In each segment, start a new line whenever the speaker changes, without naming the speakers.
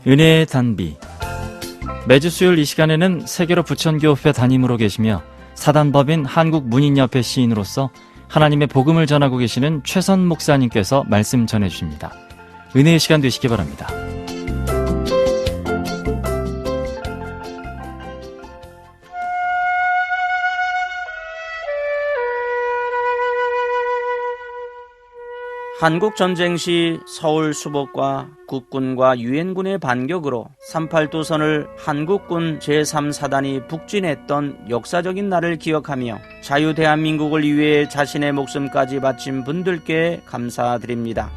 은혜의 단비. 매주 수요일 이 시간에는 세계로 부천교회 담임으로 계시며 사단법인 한국문인협회 시인으로서 하나님의 복음을 전하고 계시는 최선 목사님께서 말씀 전해주십니다. 은혜의 시간 되시기 바랍니다.
한국전쟁 시 서울 수복과 국군과 유엔군의 반격으로 3·8도선을 한국군 제3사단이 북진했던 역사적인 날을 기억하며 자유 대한민국을 위해 자신의 목숨까지 바친 분들께 감사드립니다.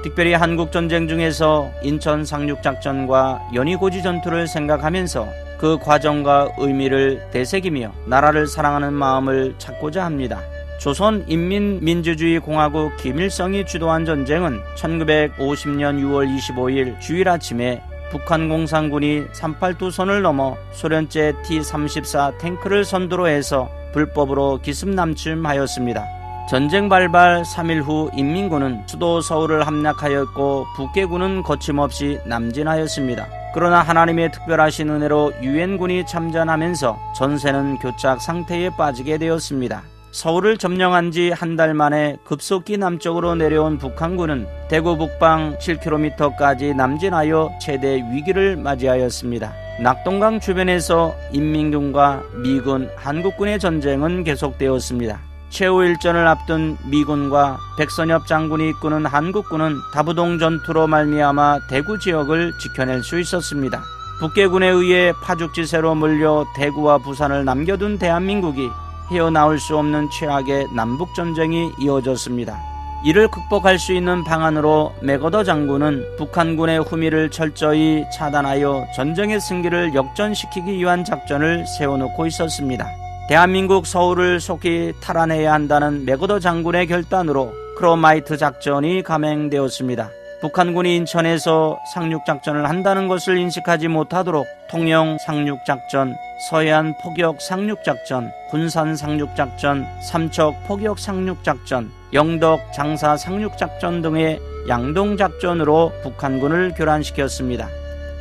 특별히 한국전쟁 중에서 인천 상륙작전과 연희고지 전투를 생각하면서 그 과정과 의미를 되새기며 나라를 사랑하는 마음을 찾고자 합니다. 조선인민민주주의공화국 김일성이 주도한 전쟁은 1950년 6월 25일 주일 아침에 북한 공산군이 3·8도선을 넘어 소련제 T-34 탱크를 선두로 해서 불법으로 기습남침하였습니다. 전쟁 발발 3일 후 인민군은 수도 서울을 함락하였고 북계군은 거침없이 남진하였습니다. 그러나 하나님의 특별하신 은혜로 유엔군이 참전하면서 전세는 교착 상태에 빠지게 되었습니다. 서울을 점령한 지 한 달 만에 급속히 남쪽으로 내려온 북한군은 대구 북방 7km까지 남진하여 최대 위기를 맞이하였습니다. 낙동강 주변에서 인민군과 미군, 한국군의 전쟁은 계속되었습니다. 최후 일전을 앞둔 미군과 백선엽 장군이 이끄는 한국군은 다부동 전투로 말미암아 대구 지역을 지켜낼 수 있었습니다. 북계군에 의해 파죽지세로 몰려 대구와 부산을 남겨둔 대한민국이 헤어나올 수 없는 최악의 남북전쟁이 이어졌습니다. 이를 극복할 수 있는 방안으로 맥어더 장군은 북한군의 후미를 철저히 차단하여 전쟁의 승기를 역전시키기 위한 작전을 세워놓고 있었습니다. 대한민국 서울을 속히 탈환해야 한다는 맥어더 장군의 결단으로 크로마이트 작전이 감행되었습니다. 북한군이 인천에서 상륙작전을 한다는 것을 인식하지 못하도록 통영 상륙작전, 서해안 포격 상륙작전, 군산 상륙작전, 삼척 포격 상륙작전, 영덕 장사 상륙작전 등의 양동작전으로 북한군을 교란시켰습니다.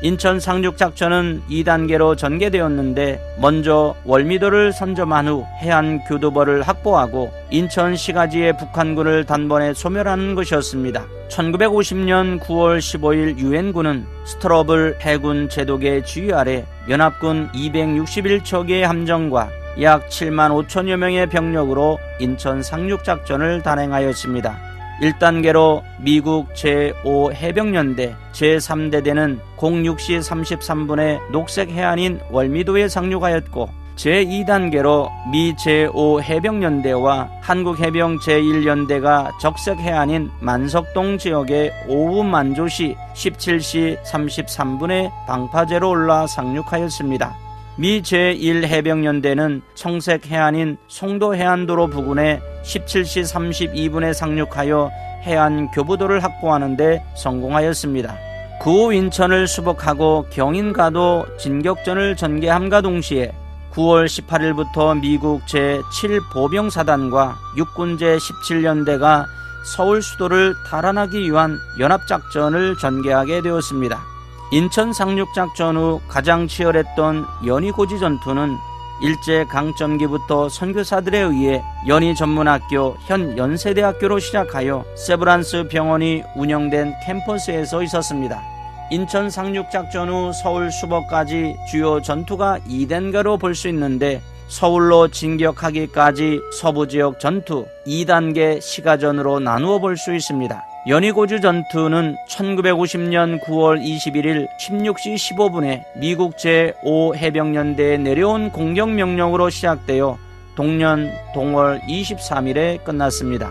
인천 상륙작전은 2단계로 전개되었는데 먼저 월미도를 선점한 후 해안 교두보를 확보하고 인천 시가지의 북한군을 단번에 소멸하는 것이었습니다. 1950년 9월 15일 유엔군은 스트러블 해군 제독의 지휘 아래 연합군 261척의 함정과 약 7만 5천여 명의 병력으로 인천 상륙작전을 단행하였습니다. 1단계로 미국 제5해병연대 제3대대는 06시 33분에 녹색 해안인 월미도에 상륙하였고 제2단계로 미 제5해병연대와 한국해병 제1연대가 적색 해안인 만석동 지역의 오후 만조시 17시 33분에 방파제로 올라 상륙하였습니다. 미 제1해병연대는 청색 해안인 송도해안도로 부근에 17시 32분에 상륙하여 해안 교부도를 확보하는 데 성공하였습니다. 그 후 인천을 수복하고 경인가도 진격전을 전개함과 동시에 9월 18일부터 미국 제7보병사단과 육군 제17연대가 서울 수도를 탈환하기 위한 연합작전을 전개하게 되었습니다. 인천 상륙작전 후 가장 치열했던 연희고지 전투는 일제강점기부터 선교사들에 의해 연희전문학교 현 연세대학교로 시작하여 세브란스 병원이 운영된 캠퍼스에서 있었습니다. 인천 상륙작전 후 서울 수복까지 주요 전투가 2단계로 볼 수 있는데 서울로 진격하기까지 서부지역 전투 2단계 시가전으로 나누어 볼 수 있습니다. 연희고지 전투는 1950년 9월 21일 16시 15분에 미국 제5해병연대에 내려온 공격명령으로 시작되어 동년 동월 23일에 끝났습니다.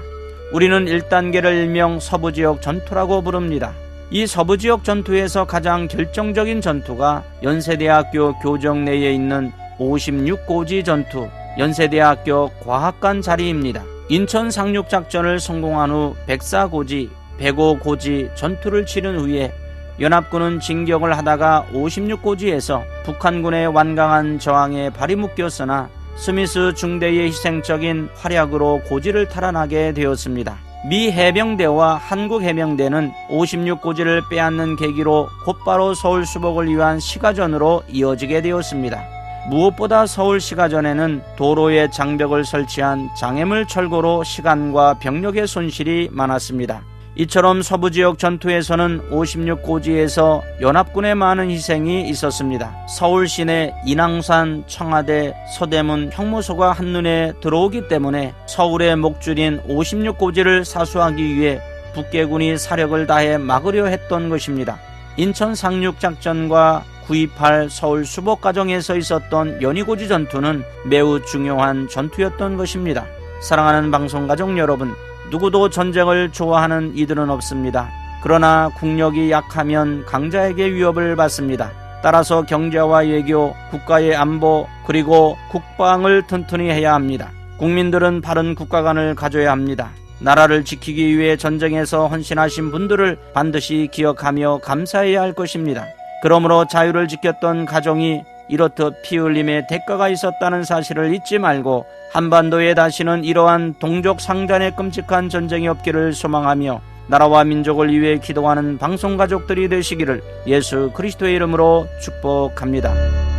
우리는 1단계를 일명 서부지역 전투라고 부릅니다. 이 서부지역 전투에서 가장 결정적인 전투가 연세대학교 교정 내에 있는 56고지 전투, 연세대학교 과학관 자리입니다. 인천 상륙작전을 성공한 후 104고지, 105고지 전투를 치른 후에 연합군은 진격을 하다가 56고지에서 북한군의 완강한 저항에 발이 묶였으나 스미스 중대의 희생적인 활약으로 고지를 탈환하게 되었습니다. 미 해병대와 한국 해병대는 56고지를 빼앗는 계기로 곧바로 서울 수복을 위한 시가전으로 이어지게 되었습니다. 무엇보다 서울 시가전에는 도로에 장벽을 설치한 장애물 철거로 시간과 병력의 손실이 많았습니다. 이처럼 서부지역 전투에서는 56고지에서 연합군의 많은 희생이 있었습니다. 서울 시내 인왕산, 청와대, 서대문, 형무소가 한눈에 들어오기 때문에 서울의 목줄인 56고지를 사수하기 위해 북계군이 사력을 다해 막으려 했던 것입니다. 인천 상륙작전과 9.28 서울 수복 과정에서 있었던 연희고지 전투는 매우 중요한 전투였던 것입니다. 사랑하는 방송가족 여러분, 누구도 전쟁을 좋아하는 이들은 없습니다. 그러나 국력이 약하면 강자에게 위협을 받습니다. 따라서 경제와 외교, 국가의 안보, 그리고 국방을 튼튼히 해야 합니다. 국민들은 바른 국가관을 가져야 합니다. 나라를 지키기 위해 전쟁에서 헌신하신 분들을 반드시 기억하며 감사해야 할 것입니다. 그러므로 자유를 지켰던 가정이 이렇듯 피 흘림의 대가가 있었다는 사실을 잊지 말고 한반도에 다시는 이러한 동족 상잔의 끔찍한 전쟁이 없기를 소망하며 나라와 민족을 위해 기도하는 방송가족들이 되시기를 예수 그리스도의 이름으로 축복합니다.